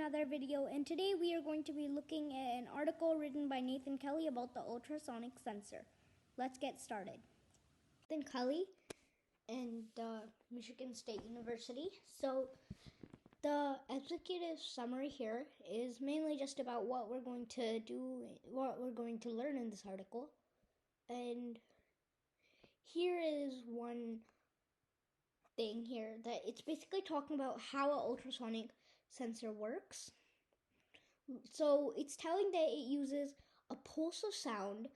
another video, and today we are going to be looking at an article written by Nathan Kelly about the ultrasonic sensor. Let's get started. Nathan Kelly and Michigan State University. So the executive summary here is mainly just about what we're going to do, what we're going to learn in this article. And here is one thing here that it's basically talking about how an ultrasonic sensor works. So it's telling that it uses a pulse of sound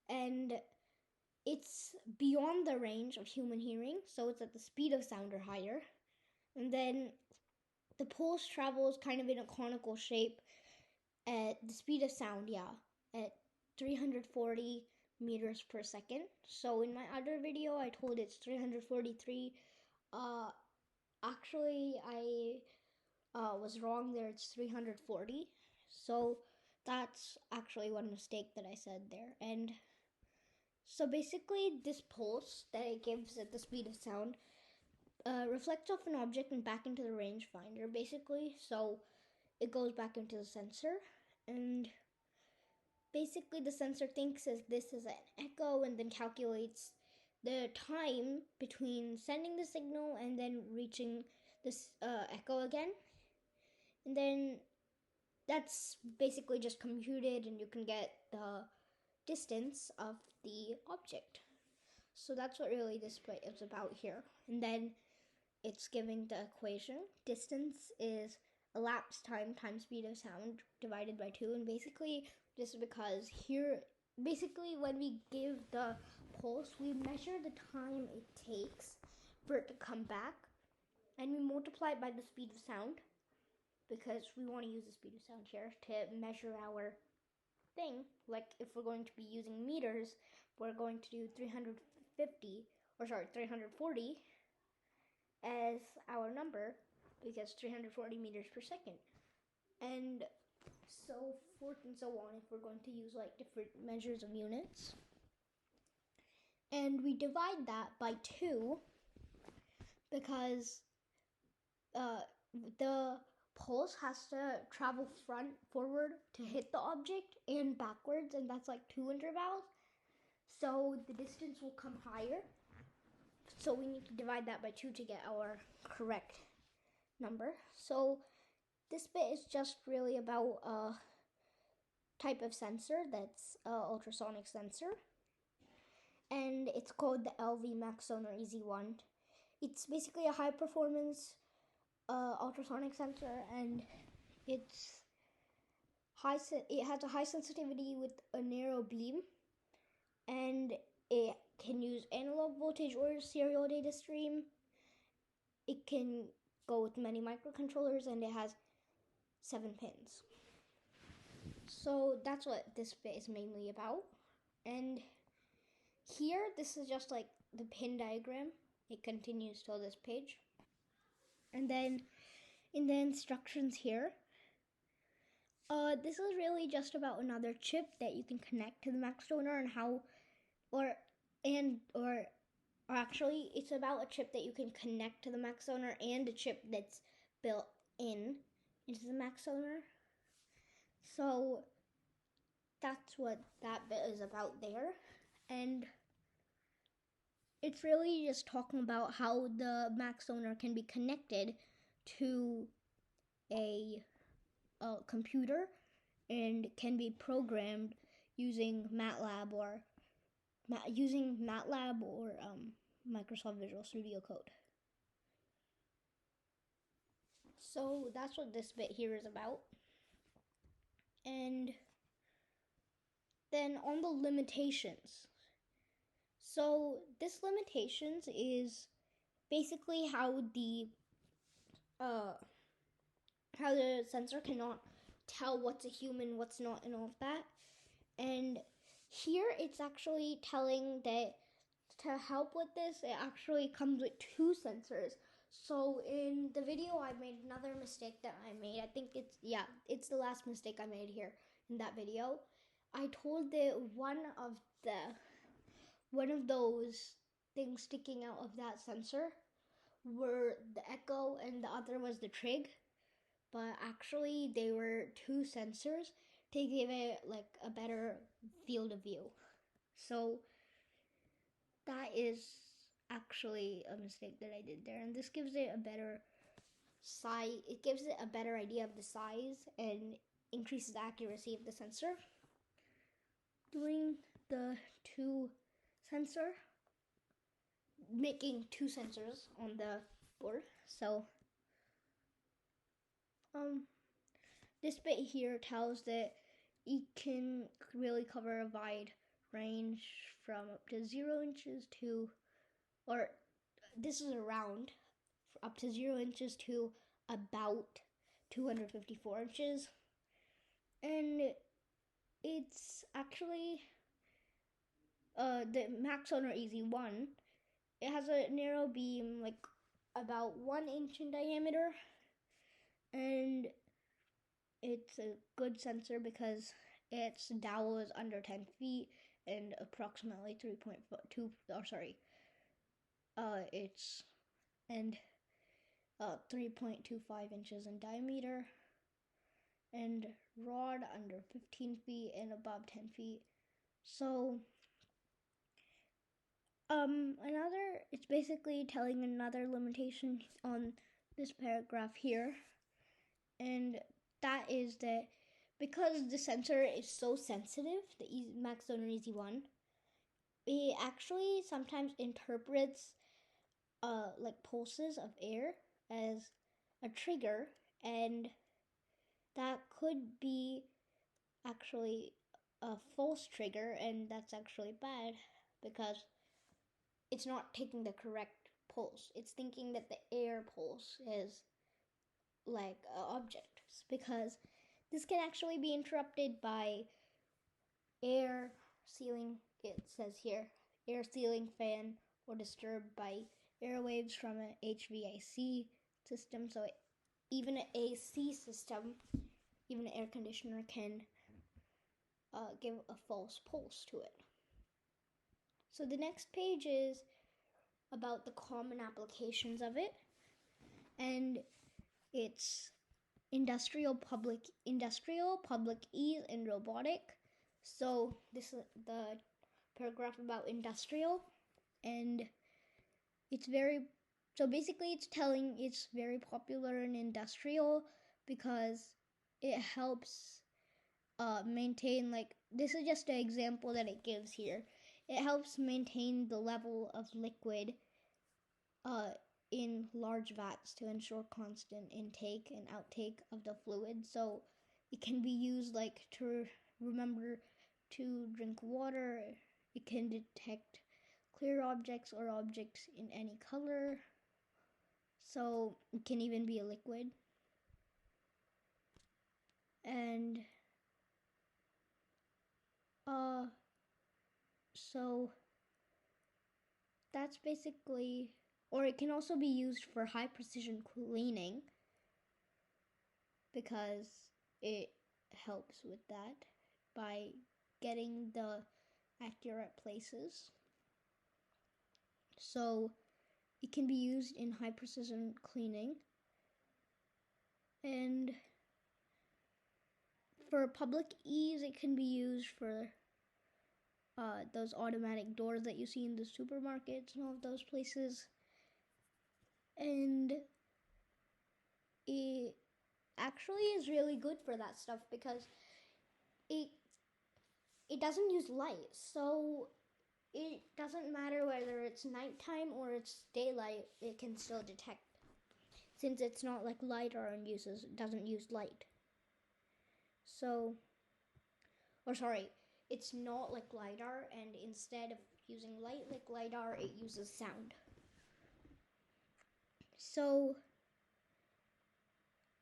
and it's beyond the range of human hearing, so it's at the speed of sound or higher. And then the pulse travels kind of in a conical shape at the speed of sound, at 340 meters per second. So in my other video, I told it's 343. Actually, I was wrong there. It's 340. So that's actually one mistake that I said there. And so basically, this pulse that it gives at the speed of sound reflects off an object and back into the rangefinder, basically. So it goes back into the sensor, and basically the sensor thinks as this is an echo and then calculates the time between sending the signal and then reaching this echo again. And then that's basically just computed, and you can get the distance of the object. So that's what really this bit is about here. And then it's giving the equation. Distance is elapsed time times speed of sound divided by 2. And basically, this is because here, basically when we give the pulse, we measure the time it takes for it to come back. And we multiply it by the speed of sound, because we want to use the speed of sound here to measure our thing. Like if we're going to be using meters, we're going to do 340 as our number, because 340 meters per second. And so forth and so on if we're going to use like different measures of units. And we divide that by 2 because the pulse has to travel forward to hit the object and backwards, and that's like 2 intervals. So the distance will come higher. So we need to divide that by 2 to get our correct number. So this bit is just really about a type of sensor that's an ultrasonic sensor. And it's called the LV Max Sonar EZ1. It's basically a high performance ultrasonic sensor, and it has a high sensitivity with a narrow beam, and it can use analog voltage or serial data stream. It can go with many microcontrollers, and it has 7 pins. So that's what this bit is mainly about. And here, this is just like the pin diagram. It continues till this page. And then in the instructions here, this is really just about another chip that you can connect to the Max Sonar, and how, or actually, it's about a chip that you can connect to the Max Sonar and a chip that's built into the Max Sonar. So that's what that bit is about there. And it's really just talking about how the Max Sonar can be connected to a computer and can be programmed using MATLAB or Microsoft Visual Studio Code. So that's what this bit here is about. And then on the limitations. So this limitations is basically how the sensor cannot tell what's a human, what's not, and all of that. And here it's actually telling that to help with this, it actually comes with 2 sensors. So in the video, I made another mistake that I made. I think it's the last mistake I made here in that video. I told that one of those things sticking out of that sensor were the echo and the other was the trig. but actually they were two sensors to give it like a better field of view. So that is actually a mistake that I did there, and this gives it a better size. It gives it a better idea of the size and increases the accuracy of the sensor. Doing the two sensor, making two sensors on the board. So this bit here tells that it can really cover a wide range from up to 0 inches to, or this is around, up to 0 inches to about 254 inches. And it's actually the Max Owner Easy 1. It has a narrow beam, like about 1 inch in diameter, and it's a good sensor because its dowel is under 10 feet and approximately 3.2, it's and 3.25 inches in diameter, and rod under 15 feet and above 10 feet. So it's basically telling another limitation on this paragraph here, and that is that because the sensor is so sensitive, the Max Owner Easy 1, it actually sometimes interprets like pulses of air as a trigger, and that could be actually a false trigger, and that's actually bad because it's not taking the correct pulse. It's thinking that the air pulse is like an object, because this can actually be interrupted by air sealing, it says here, air sealing fan, or disturbed by airwaves from an HVAC system. So even an AC system, even an air conditioner can give a false pulse to it. So the next page is about the common applications of it, and it's industrial, public ease, and robotic. So this is the paragraph about industrial, and it's telling it's very popular in industrial because it helps maintain, like, this is just an example that it gives here. It helps maintain the level of liquid in large vats to ensure constant intake and outtake of the fluid. So it can be used like to remember to drink water. It can detect clear objects or objects in any color. So it can even be a liquid. And so that's basically, or it can also be used for high precision cleaning because it helps with that by getting the accurate places. So it can be used in high precision cleaning. And for public ease, it can be used for those automatic doors that you see in the supermarkets and all of those places. And it actually is really good for that stuff because it doesn't use light, so it doesn't matter whether it's nighttime or it's daylight, it can still detect, since it's not like LiDAR and doesn't use light. So, or sorry, it's not like LiDAR, and instead of using light like LiDAR, it uses sound. So,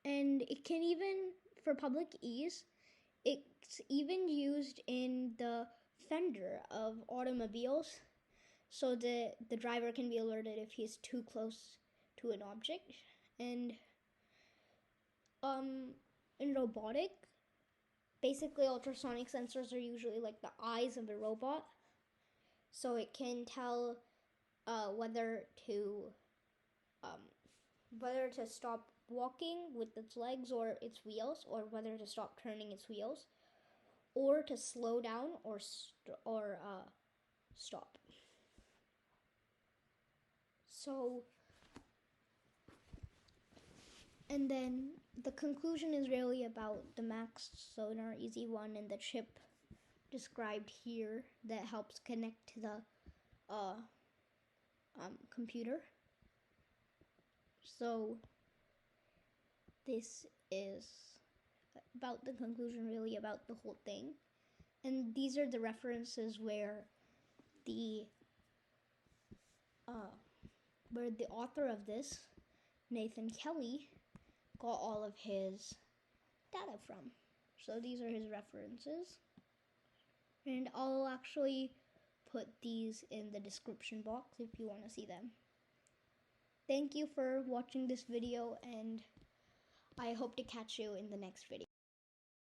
and it can even, for public ease, it's even used in the fender of automobiles, so that the driver can be alerted if he's too close to an object. And in robotic, basically ultrasonic sensors are usually like the eyes of the robot, so it can tell whether to stop walking with its legs or its wheels, or whether to stop turning its wheels, or to slow down or stop. So, and then the conclusion is really about the Max Sonar Easy One and the chip described here that helps connect to the computer. So this is about the conclusion, really about the whole thing. And these are the references where the author of this, Nathan Kelly, got all of his data from. So these are his references. And I'll actually put these in the description box if you want to see them. Thank you for watching this video, and I hope to catch you in the next video.